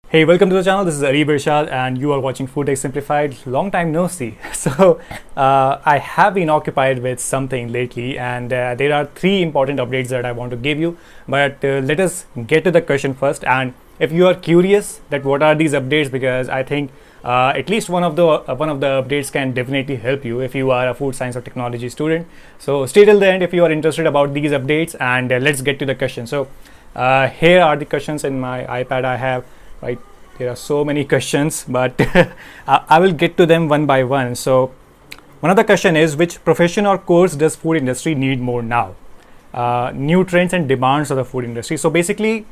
Hey, welcome to the channel. This is Areeb Irshad, and you are watching Food Tech Simplified. Long time no see. I have been occupied with something lately, and there are three important updates that I want to give you. But let us get to the question first. And if you are curious that what are these updates, because I think at least one of the updates can definitely help you if you are a food science or technology student. So stay till the end if you are interested about these updates, and let's get to the question. So here are the questions in my iPad. I have. Right, there are so many questions, but I will get to them one by one. So one of the question is, which profession or course does food industry need more now? New trends and demands of the food industry. So basically,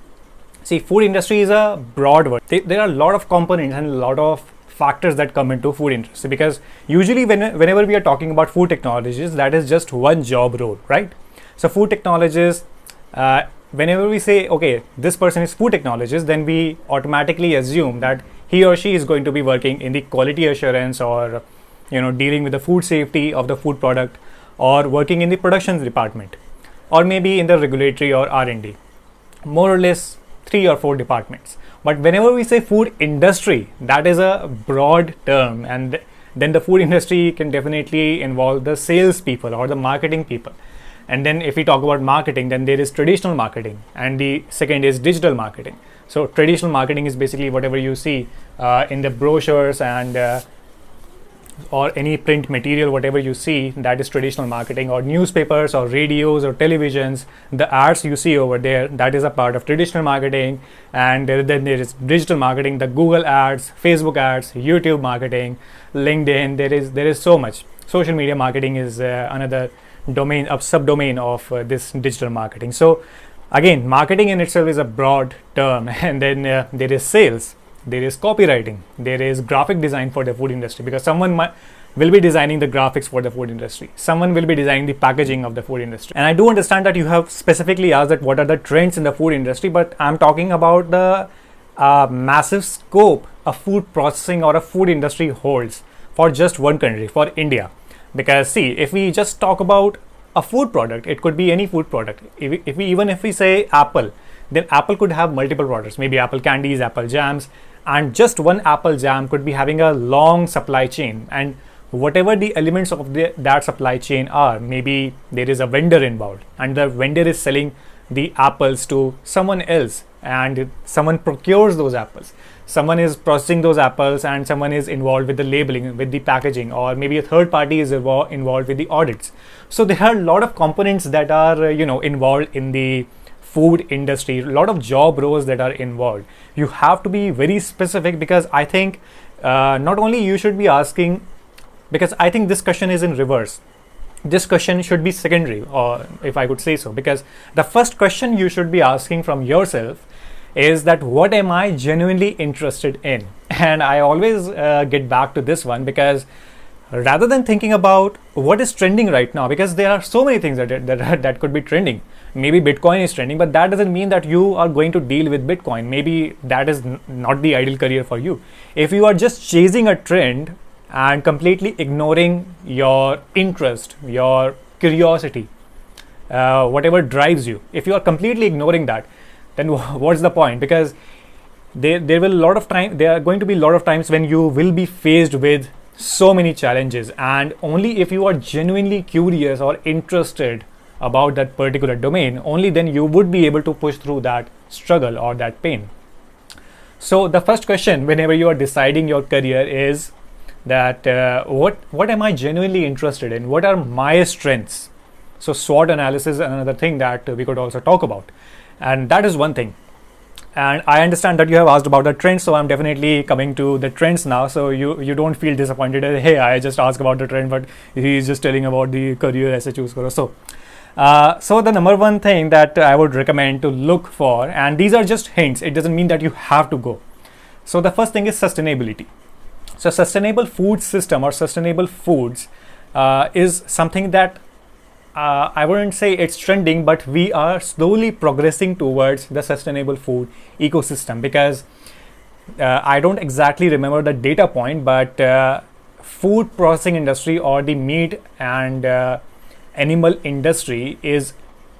see, food industry is a broad word. There are a lot of components and a lot of factors that come into food industry, because usually whenever we are talking about food technologies, that is just one job role, right? So food technologists, whenever we say, okay, this person is food technologist, then we automatically assume that he or she is going to be working in the quality assurance, or dealing with the food safety of the food product, or working in the production department, or maybe in the regulatory or R&D, more or less 3 or 4 departments. But whenever we say food industry, that is a broad term, and then the food industry can definitely involve the sales people or the marketing people. And then if we talk about marketing, then there is traditional marketing, and the second is digital marketing. So traditional marketing is basically whatever you see in the brochures and or any print material, whatever you see, that is traditional marketing, or newspapers or radios or televisions, the ads you see over there, that is a part of traditional marketing. And then there is digital marketing, the Google ads, Facebook ads, YouTube marketing, LinkedIn. There is so much. Social media marketing is another domain, a subdomain of this digital marketing. So again, marketing in itself is a broad term, and then there is sales, there is copywriting, there is graphic design for the food industry, because someone will be designing the graphics for the food industry, someone will be designing the packaging of the food industry. And I do understand that you have specifically asked that what are the trends in the food industry, but I'm talking about the massive scope a food processing or a food industry holds for just one country, for India. Because see, if we just talk about a food product, it could be any food product. If we say Apple, then Apple could have multiple products, maybe Apple candies, Apple jams, and just one Apple jam could be having a long supply chain. And whatever the elements of that supply chain are, maybe there is a vendor involved, and the vendor is selling the apples to someone else, and someone procures those apples. Someone is processing those apples, and someone is involved with the labeling, with the packaging, or maybe a third party is involved with the audits. So there are a lot of components that are involved in the food industry, a lot of job roles that are involved. You have to be very specific, because I think not only you should be asking, because I think this question is in reverse. This question should be secondary, or if I could say so, because the first question you should be asking from yourself is that what am I genuinely interested in? And I always get back to this one, because rather than thinking about what is trending right now, because there are so many things that could be trending. Maybe Bitcoin is trending, but that doesn't mean that you are going to deal with Bitcoin. Maybe that is not the ideal career for you. If you are just chasing a trend and completely ignoring your interest, your curiosity, whatever drives you, if you are completely ignoring that, then what's the point? Because there are going to be a lot of times when you will be faced with so many challenges, and only if you are genuinely curious or interested about that particular domain, only then you would be able to push through that struggle or that pain. So the first question whenever you are deciding your career is that what am I genuinely interested in? What are my strengths? So SWOT analysis is another thing that we could also talk about. And that is one thing. And I understand that you have asked about the trends, so I'm definitely coming to the trends now. So you don't feel disappointed. Hey, I just asked about the trend, but he's just telling about the career as a choose karo. So the number one thing that I would recommend to look for, and these are just hints, it doesn't mean that you have to go. So the first thing is sustainability. So sustainable food system or sustainable foods is something that I wouldn't say it's trending, but we are slowly progressing towards the sustainable food ecosystem, because I don't exactly remember the data point, but food processing industry or the meat and animal industry is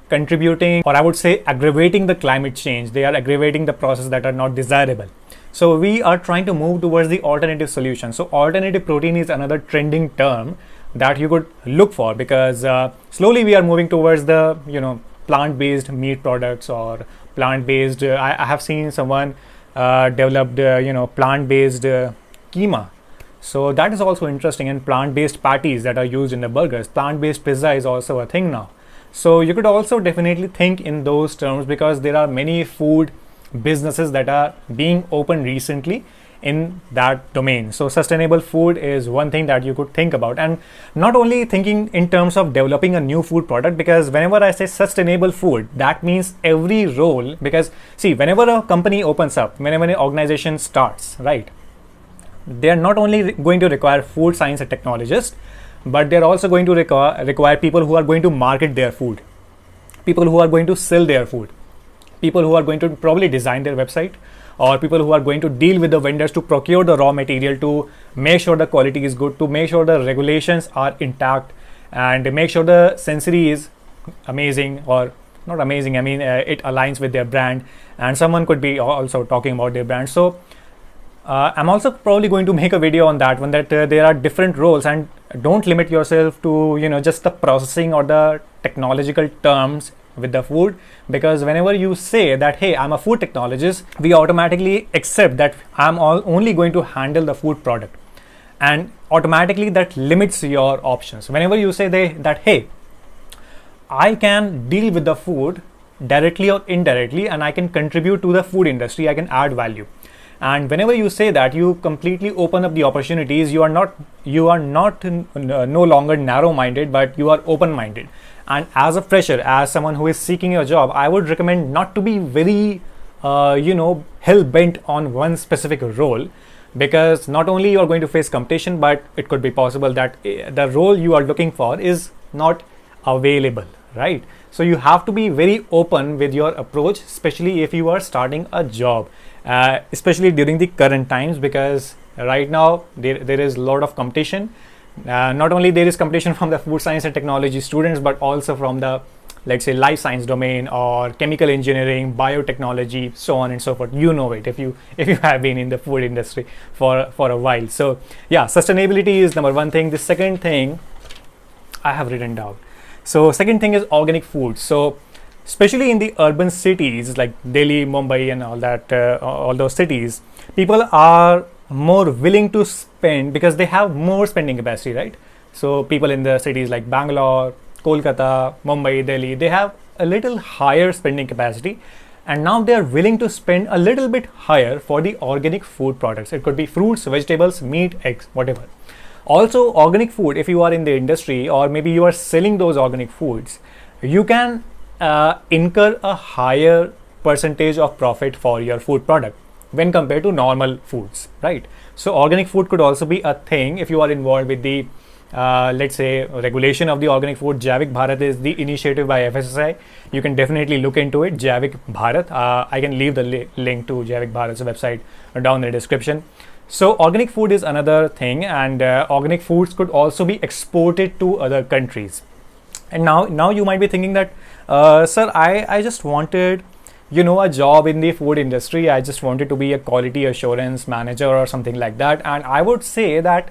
contributing, or I would say aggravating the climate change. They are aggravating the process that are not desirable. So we are trying to move towards the alternative solution. So alternative protein is another trending term that you could look for, because slowly we are moving towards the plant-based meat products or plant-based. I have seen someone developed plant-based keema. So that is also interesting, and plant-based patties that are used in the burgers. Plant-based pizza is also a thing now. So you could also definitely think in those terms, because there are many food businesses that are being opened recently in that domain. So sustainable food is one thing that you could think about, and not only thinking in terms of developing a new food product, because whenever I say sustainable food, that means every role. Because see, whenever a company opens up, whenever an organization starts, right, they are not only going to require food science and technologists, but they're also going to require people who are going to market their food, people who are going to sell their food, people who are going to probably design their website, or people who are going to deal with the vendors to procure the raw material, to make sure the quality is good, to make sure the regulations are intact, and make sure the sensory is amazing, or not amazing, I mean it aligns with their brand, and someone could be also talking about their brand. So I'm also probably going to make a video on that one, that there are different roles, and don't limit yourself to just the processing or the technological terms with the food, because whenever you say that, hey, I'm a food technologist, we automatically accept that I'm only going to handle the food product, and automatically that limits your options. Whenever you say that, hey, I can deal with the food directly or indirectly, and I can contribute to the food industry, I can add value. And whenever you say that, you completely open up the opportunities. You are not no longer narrow-minded, but you are open-minded. And as a fresher, as someone who is seeking a job, I would recommend not to be very hell-bent on one specific role, because not only you are going to face competition, but it could be possible that the role you are looking for is not available, right? So you have to be very open with your approach, especially if you are starting a job, especially during the current times, because right now there is a lot of competition. Not only there is competition from the food science and technology students, but also from the, let's say, life science domain or chemical engineering, biotechnology, so on and so forth. You know it if you have been in the food industry for a while. So yeah, sustainability is number one thing. The second thing I have written down. So second thing is organic food. So especially in the urban cities like Delhi, Mumbai, and all that, all those cities, people are more willing to spend because they have more spending capacity, right? So people in the cities like Bangalore, Kolkata, Mumbai, Delhi, they have a little higher spending capacity, and now they are willing to spend a little bit higher for the organic food products. It could be fruits, vegetables, meat, eggs, whatever. Also, organic food, if you are in the industry or maybe you are selling those organic foods, you can incur a higher percentage of profit for your food product when compared to normal foods, right? So organic food could also be a thing if you are involved with the let's say regulation of the organic food. Javik Bharat is the initiative by FSSAI. You can definitely look into it, Javik Bharat. I can leave the link to Javik Bharat's website down in the description. So organic food is another thing, and organic foods could also be exported to other countries. And now you might be thinking that, sir, I just wanted a job in the food industry. I just wanted to be a quality assurance manager or something like that. And I would say that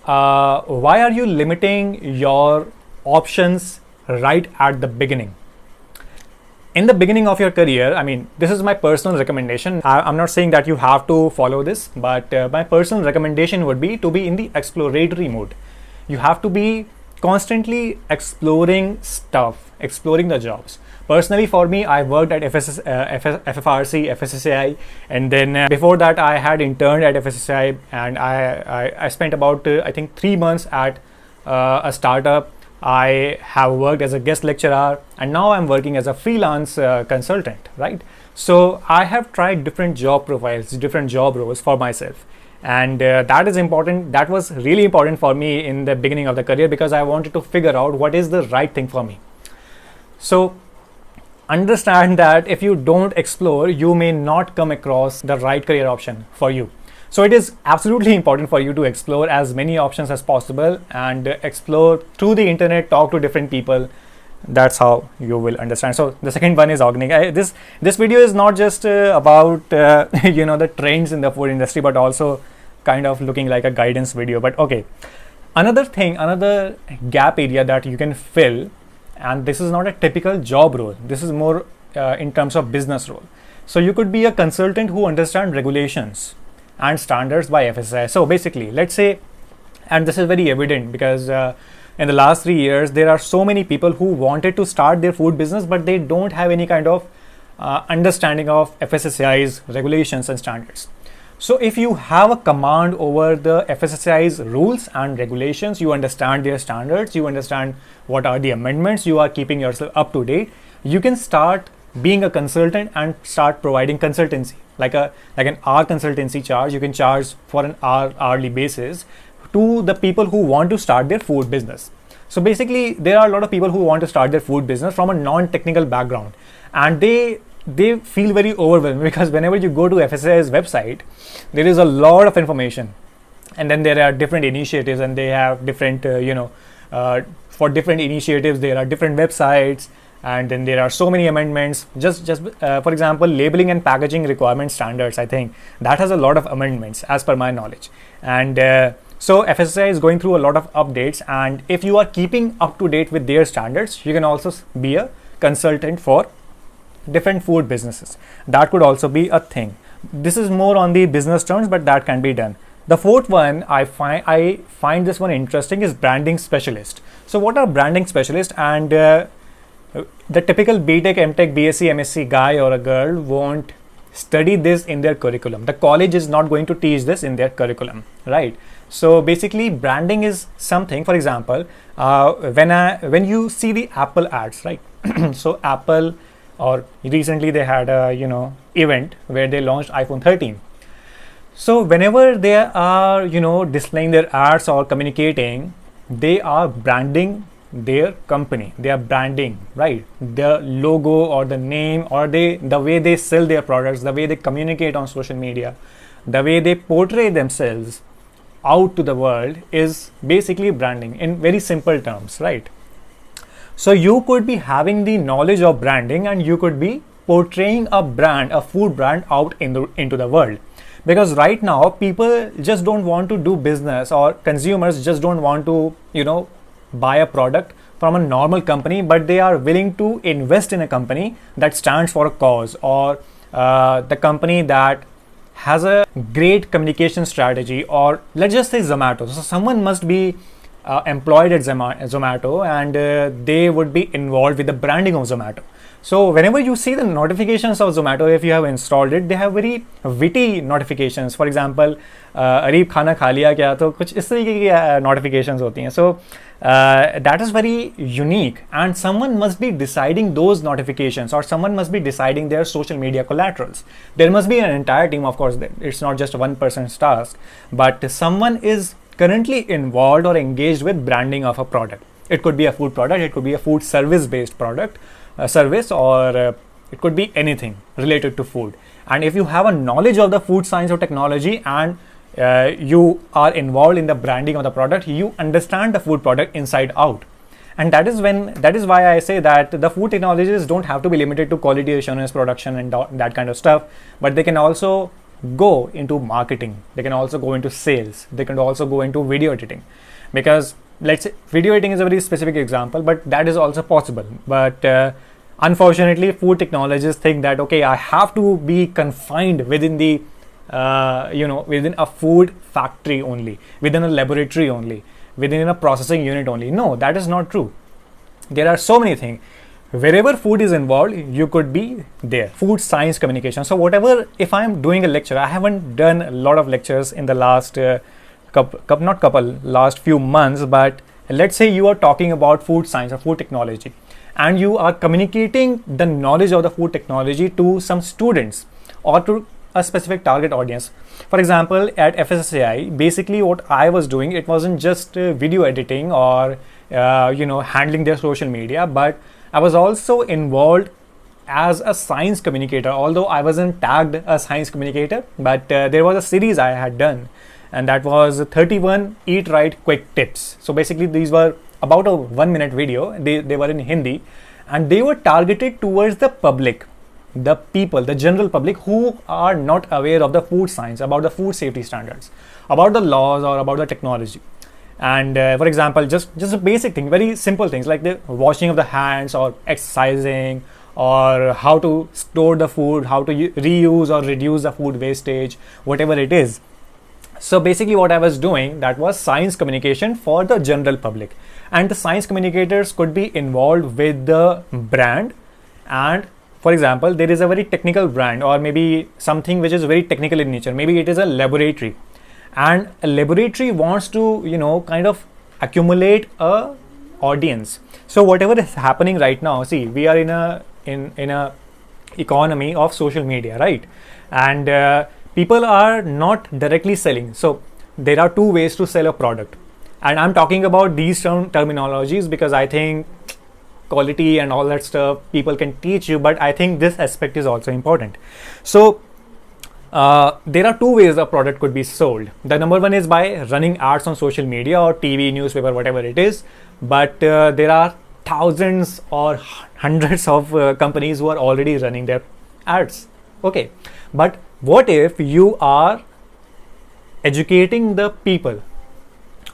why are you limiting your options right at the beginning? In the beginning of your career, I mean, this is my personal recommendation. I'm not saying that you have to follow this, but my personal recommendation would be to be in the exploratory mode. You have to be constantly exploring stuff, exploring the jobs. Personally, for me, I worked at FFRC, FSSAI, and then before that, I had interned at FSSAI, and I spent about I think 3 months at a startup. I have worked as a guest lecturer, and now I'm working as a freelance consultant, right? So I have tried different job profiles, different job roles for myself, and that is important. That was really important for me in the beginning of the career, because I wanted to figure out what is the right thing for me. So understand that if you don't explore, you may not come across the right career option for you. So it is absolutely important for you to explore as many options as possible and explore through the internet, talk to different people, That's how you will understand. So the second one is organic. This video is not just about the trends in the food industry, but also kind of looking like a guidance video. But okay, another gap area that you can fill, and this is not a typical job role. This is more in terms of business role. So you could be a consultant who understands regulations and standards by FSSAI. So basically, let's say, and this is very evident because in the last 3 years, there are so many people who wanted to start their food business, but they don't have any kind of understanding of FSSAI's regulations and standards. So if you have a command over the FSSAI's rules and regulations, you understand their standards, you understand what are the amendments, you are keeping yourself up to date, you can start being a consultant and start providing consultancy, like an hour consultancy charge. You can charge for an hourly basis to the people who want to start their food business. So basically, there are a lot of people who want to start their food business from a non-technical background, and they feel very overwhelmed because whenever you go to FSSAI's website, there is a lot of information, and then there are different initiatives, and they have different for different initiatives there are different websites, and then there are so many amendments. Just for example, labeling and packaging requirement standards, I think that has a lot of amendments as per my knowledge, and so FSSAI is going through a lot of updates, and if you are keeping up to date with their standards, you can also be a consultant for different food businesses. That could also be a thing. This is more on the business terms, but that can be done. The fourth one I find this one interesting is branding specialist. So what are branding specialists? And the typical BTech, MTech, BSc, MSc guy or a girl won't study this in their curriculum. The college is not going to teach this in their curriculum, right? So basically, branding is something. For example, when you see the Apple ads, right? So Apple, or recently they had a event where they launched iPhone 13. So whenever they are displaying their ads or communicating, they are branding their company. They are branding, right? The logo or the name, or the way they sell their products, the way they communicate on social media, the way they portray themselves out to the world is basically branding in very simple terms, right? So you could be having the knowledge of branding, and you could be portraying a brand, a food brand, out into the world. Because right now people just don't want to do business, or consumers just don't want to buy a product from a normal company, but they are willing to invest in a company that stands for a cause, or the company that has a great communication strategy. Or let's just say Zomato. So someone must be employed at Zomato, and they would be involved with the branding of Zomato. So whenever you see the notifications of Zomato, if you have installed it, they have very witty notifications. For example, Areeb खाना खा लिया क्या, तो कुछ इस तरीके की notifications होती हैं. So that is very unique, and someone must be deciding those notifications, or someone must be deciding their social media collaterals. There must be an entire team, of course. It's not just one person's task, but someone is currently involved or engaged with branding of a product. It could be a food product, it could be a food service based product, service, or it could be anything related to food. And if you have a knowledge of the food science or technology, and you are involved in the branding of the product, you understand the food product inside out. And that is why I say that the food technologists don't have to be limited to quality assurance, production, and that kind of stuff, but they can also go into marketing, they can also go into sales, they can also go into video editing. Because let's say video editing is a very specific example, but that is also possible. But unfortunately, food technologists think that, okay, I have to be confined within the within a food factory only, within a laboratory only, within a processing unit only. No, that is not true. There are so many things. Wherever food is involved, you could be there. Food science communication. So whatever, if I am doing a lecture, I haven't done a lot of lectures in the last last few months, but let's say you are talking about food science or food technology, and you are communicating the knowledge of the food technology to some students or to a specific target audience. For example, at FSSAI, basically what I was doing, it wasn't just video editing or handling their social media, but I was also involved as a science communicator. Although I wasn't tagged a science communicator, but there was a series I had done, and that was 31 Eat Right Quick Tips. So basically these were about a 1 minute video. They were in Hindi, and they were targeted towards the public, the people, the general public who are not aware of the food science, about the food safety standards, about the laws, or about the technology. And for example, just a basic thing, very simple things like the washing of the hands, or exercising, or how to store the food, how to reuse or reduce the food wastage, whatever it is. So basically what I was doing, that was science communication for the general public, and the science communicators could be involved with the brand. And for example, there is a very technical brand, or maybe something which is very technical in nature. Maybe it is a laboratory, and a laboratory wants to kind of accumulate a audience. So whatever is happening right now, see, we are in a economy of social media, right? And people are not directly selling. So there are two ways to sell a product, and I'm talking about these terminologies because I think quality and all that stuff people can teach you, but I think this aspect is also important. So there are two ways a product could be sold. The number one is by running ads on social media or TV, newspaper, whatever it is. But there are thousands or hundreds of companies who are already running their ads. Okay, but what if you are educating the people?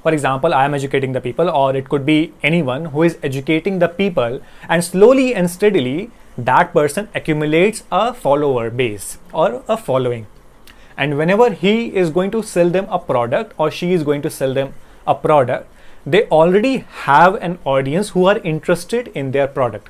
For example, I am educating the people, or it could be anyone who is educating the people, and slowly and steadily that person accumulates a follower base or a following. And whenever he is going to sell them a product, or she is going to sell them a product, they already have an audience who are interested in their product.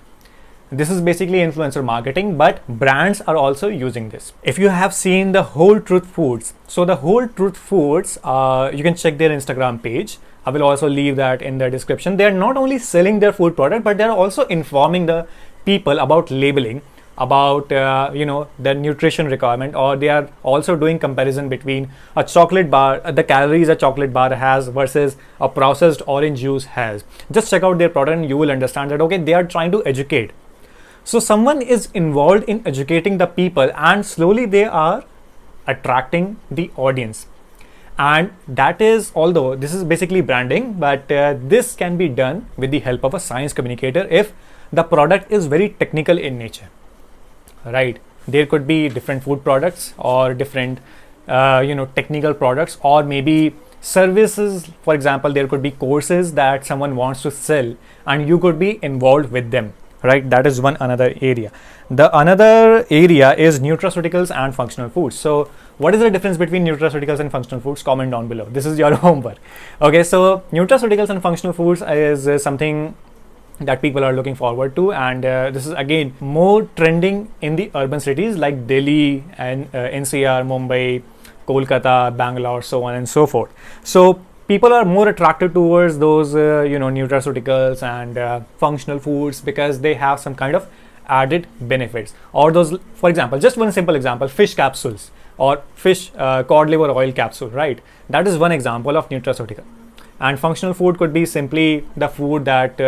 This is basically influencer marketing, but brands are also using this. If you have seen the Whole Truth Foods, so the Whole Truth Foods, you can check their Instagram page. I will also leave that in the description. They are not only selling their food product, but they are also informing the people about labeling, about the nutrition requirement, or they are also doing comparison between a chocolate bar, the calories a chocolate bar has versus a processed orange juice has. Just check out their product and you will understand that, okay, they are trying to educate. So someone is involved in educating the people, and slowly they are attracting the audience. And that is, although this is basically branding, but this can be done with the help of a science communicator if the product is very technical in nature, right? There could be different food products, or different technical products, or maybe services. For example, there could be courses that someone wants to sell, and you could be involved with them, right? That is one another area. The another area is nutraceuticals and functional foods. So what is the difference between nutraceuticals and functional foods? Comment down below. This is your homework. Okay, so nutraceuticals and functional foods is something that people are looking forward to, and this is again more trending in the urban cities like Delhi and NCR, Mumbai, Kolkata, Bangalore, so on and so forth. So people are more attracted towards those nutraceuticals and functional foods because they have some kind of added benefits. Or those, for example, just one simple example, fish capsules or fish cod liver oil capsule, right? That is one example of nutraceutical. And functional food could be simply the food that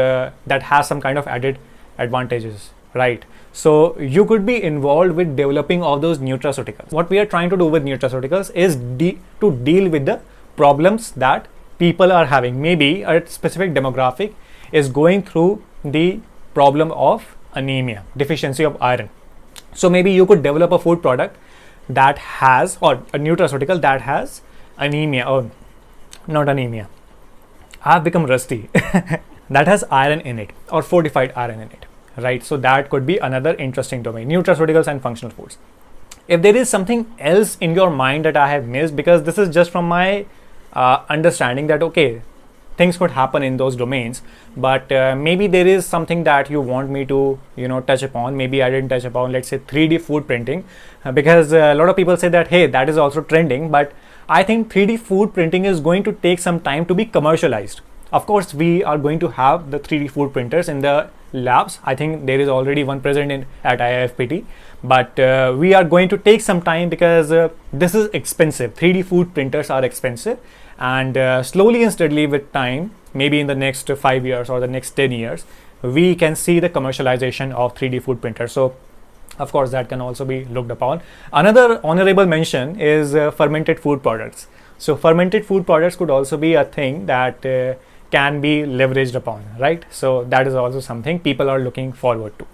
has some kind of added advantages, right? So you could be involved with developing all those nutraceuticals. What we are trying to do with nutraceuticals is to deal with the problems that people are having. Maybe a specific demographic is going through the problem of anemia, deficiency of iron. So maybe you could develop a food product that has, or a nutraceutical that has anemia, or not anemia, I've become rusty, that has iron in it, or fortified iron in it, right? So that could be another interesting domain, nutraceuticals and functional foods. If there is something else in your mind that I have missed, because this is just from my understanding that, okay, things could happen in those domains, but maybe there is something that you want me to touch upon. Maybe I didn't touch upon, let's say 3D food printing, because a lot of people say that, hey, that is also trending, but I think 3D food printing is going to take some time to be commercialized. Of course, we are going to have the 3D food printers in the labs. I think there is already one present at IIFPT, but we are going to take some time because this is expensive. 3D food printers are expensive, and slowly and steadily with time, maybe in the next 5 years or the next 10 years, we can see the commercialization of 3D food printers. So of course that can also be looked upon. Another honorable mention is fermented food products. So fermented food products could also be a thing that can be leveraged upon, right? So that is also something people are looking forward to.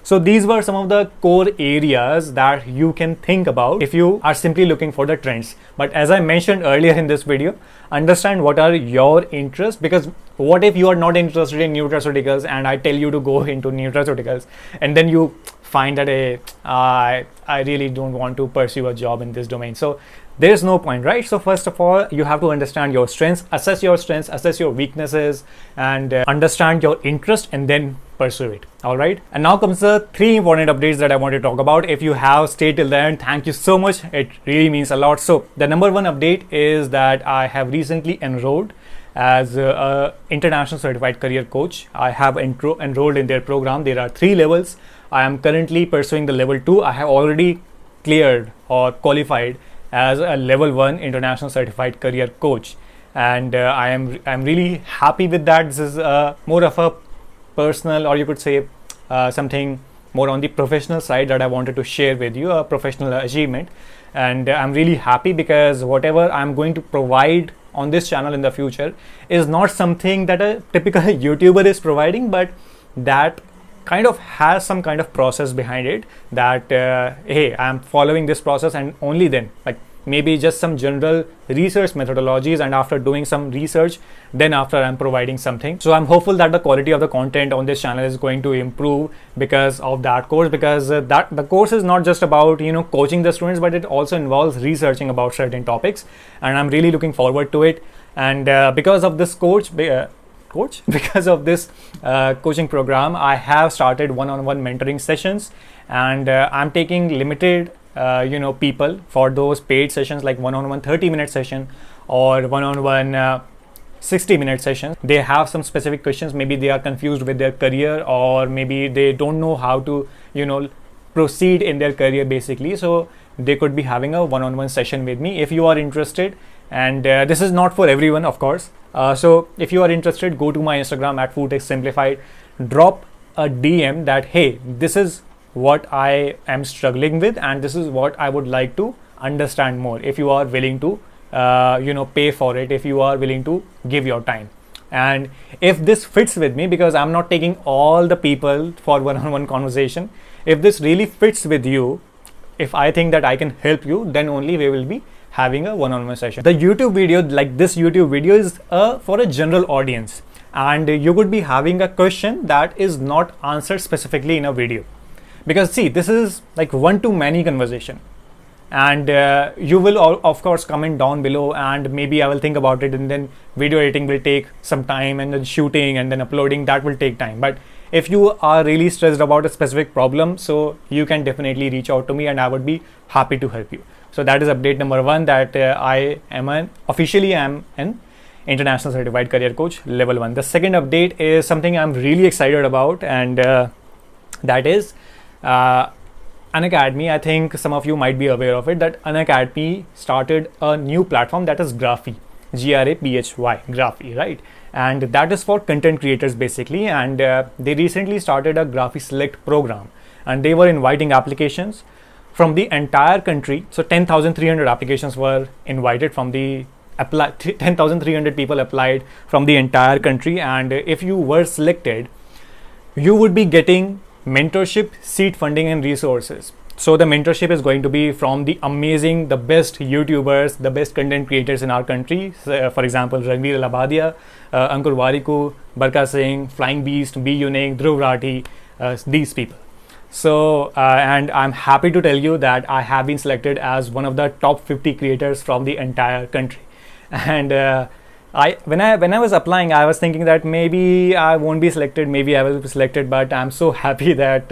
So these were some of the core areas that you can think about if you are simply looking for the trends. But as I mentioned earlier in this video, understand what are your interests, because what if you are not interested in nutraceuticals and I tell you to go into nutraceuticals and then you find that I really don't want to pursue a job in this domain. So there's no point, right? So first of all, you have to understand your strengths, assess your weaknesses, and understand your interest, and then pursue it. All right. And now comes the 3 important updates that I want to talk about. If you have stayed till the end, thank you so much. It really means a lot. So the number 1 update is that I have recently enrolled as a international certified career coach. I have enrolled in their program. There are 3 levels. I am currently pursuing the level 2. I have already cleared or qualified as a level 1 international certified career coach, and I'm really happy with that. This is more of a personal, or you could say something more on the professional side that I wanted to share with you, a professional achievement. And I'm really happy because whatever I'm going to provide on this channel in the future is not something that a typical YouTuber is providing, but that kind of has some kind of process behind it, that hey, I'm following this process, and only then, like maybe just some general research methodologies, and after doing some research, then after I'm providing something. So I'm hopeful that the quality of the content on this channel is going to improve because of that course, because that the course is not just about coaching the students, but it also involves researching about certain topics, and I'm really looking forward to it. And because of this because of this coaching program, I have started one-on-one mentoring sessions, and I'm taking limited people for those paid sessions, like one-on-one 30-minute session or one-on-one 60-minute session. They have some specific questions. Maybe they are confused with their career, or maybe they don't know how to proceed in their career basically. So they could be having a one-on-one session with me if you are interested. And this is not for everyone, of course. So if you are interested, go to my Instagram at foodtechsimplified, drop a DM that hey, this is what I am struggling with, and this is what I would like to understand more. If you are willing to pay for it, if you are willing to give your time, and if this fits with me, because I'm not taking all the people for one-on-one conversation, if this really fits with you, if I think that I can help you, then only we will be having a one-on-one session. The YouTube video, like this YouTube video, is for a general audience, and you could be having a question that is not answered specifically in a video, because see, this is like one-to-many conversation, and you will all, of course, comment down below, and maybe I will think about it, and then video editing will take some time, and then shooting and then uploading, that will take time. But if you are really stressed about a specific problem, so you can definitely reach out to me, and I would be happy to help you. So that is update number 1, that I am officially an international certified career coach level 1. The second update is something I'm really excited about, and that is Unacademy. I think some of you might be aware of it, that Unacademy started a new platform that is Graphy, Graphy, Graphy, right? And that is for content creators basically. And they recently started a Graphy Select program, and they were inviting applications from the entire country. So 10,300 applications were invited from the 10,300 people applied from the entire country, and if you were selected, you would be getting mentorship, seed funding, and resources. So the mentorship is going to be from the best YouTubers, the best content creators in our country. For example, Ranveer Labadia, Ankur Wariku, Barka Singh, Flying Beast, B Unique, Dhruv Rathi, these people. So and I'm happy to tell you that I have been selected as one of the top 50 creators from the entire country. And when I was applying, I was thinking that maybe I won't be selected, maybe I will be selected, but I'm so happy that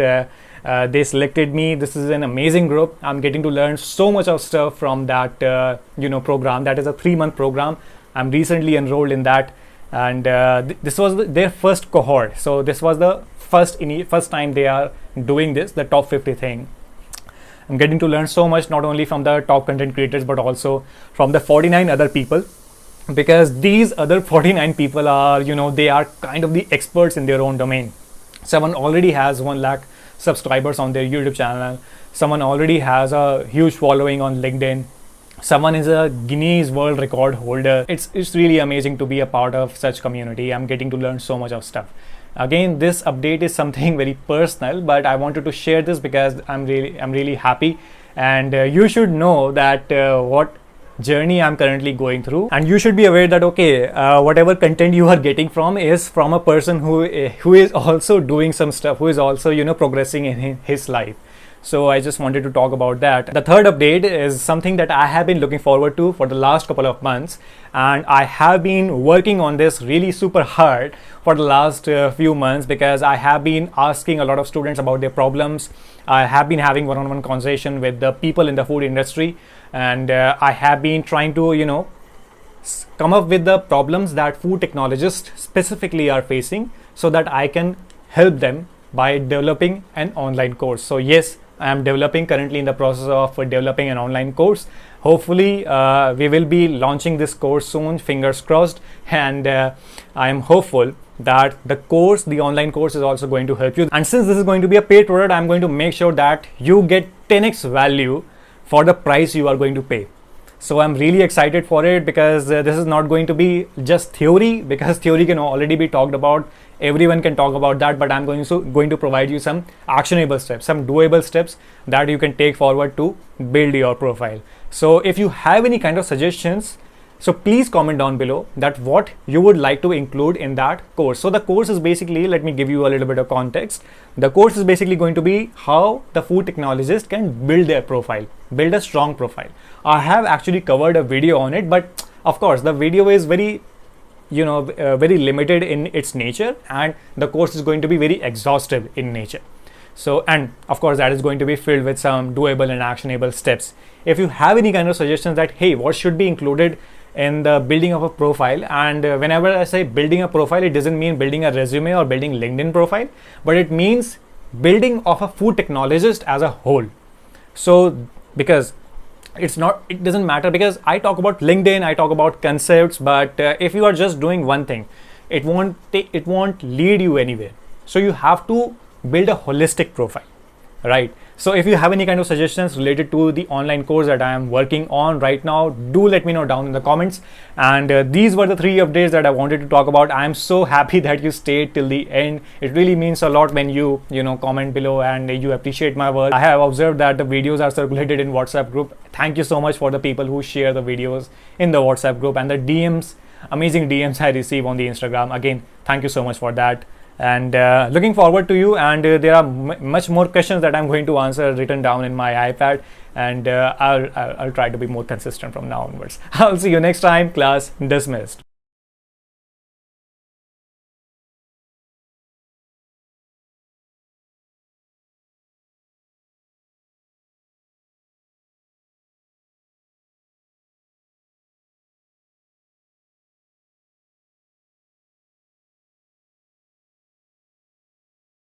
they selected me. This is an amazing group. I'm getting to learn so much of stuff from that program. That is a 3-month program. I'm recently enrolled in that, and this was their first cohort. So this was the first time they are doing this, the top 50 thing. I'm getting to learn so much, not only from the top content creators, but also from the 49 other people, because these other 49 people are, they are kind of the experts in their own domain. Someone already has 1 lakh subscribers on their YouTube channel. Someone already has a huge following on LinkedIn. someone is a Guinness World Record holder. It's really amazing to be a part of such community. I'm getting to learn so much of stuff. Again, this update is something very personal, but I wanted to share this because I'm really happy, and you should know that what journey I'm currently going through, and you should be aware that okay, whatever content you are getting from is from a person who is also doing some stuff, who is also, you know, progressing in his life. So I just wanted to talk about that. The third update is something that I have been looking forward to for the last couple of months, and I have been working on this really super hard for the last few months, because I have been asking a lot of students about their problems. I have been having one-on-one conversation with the people in the food industry, and I have been trying to, you know, come up with the problems that food technologists specifically are facing, so that I can help them by developing an online course. So yes, I am currently in the process of developing an online course. Hopefully we will be launching this course soon, fingers crossed, and I am hopeful that the online course is also going to help you. And since this is going to be a paid product, I'm going to make sure that you get 10x value for the price you are going to pay. So I'm really excited for it, because this is not going to be just theory, because theory can already be talked about. Everyone can talk about that, but I'm going to provide you some actionable steps, some doable steps that you can take forward to build your profile. So if you have any kind of suggestions, so please comment down below that what you would like to include in that course. So the course is basically, let me give you a little bit of context. The course is basically going to be how the food technologist can build their profile, build a strong profile. I have actually covered a video on it, but of course the video is very, you know, very limited in its nature, and the course is going to be very exhaustive in nature. So, and of course that is going to be filled with some doable and actionable steps. If you have any kind of suggestions that hey, what should be included in the building of a profile, and whenever I say building a profile, it doesn't mean building a resume or building LinkedIn profile, but it means building of a food technologist as a whole. So because it doesn't matter, because I talk about LinkedIn, I talk about concepts, but if you are just doing one thing, it won't lead you anywhere. So you have to build a holistic profile, right? So if you have any kind of suggestions related to the online course that I am working on right now, do let me know down in the comments. And these were the 3 updates that I wanted to talk about. I am so happy that you stayed till the end. It really means a lot when you comment below and you appreciate my work. I have observed that the videos are circulated in WhatsApp group. Thank you so much for the people who share the videos in the WhatsApp group, and the DMs, amazing DMs I receive on the Instagram. Again, thank you so much for that. And looking forward to you, and there are much more questions that I'm going to answer written down in my iPad, and I'll try to be more consistent from now onwards. I'll see you next time. Class dismissed.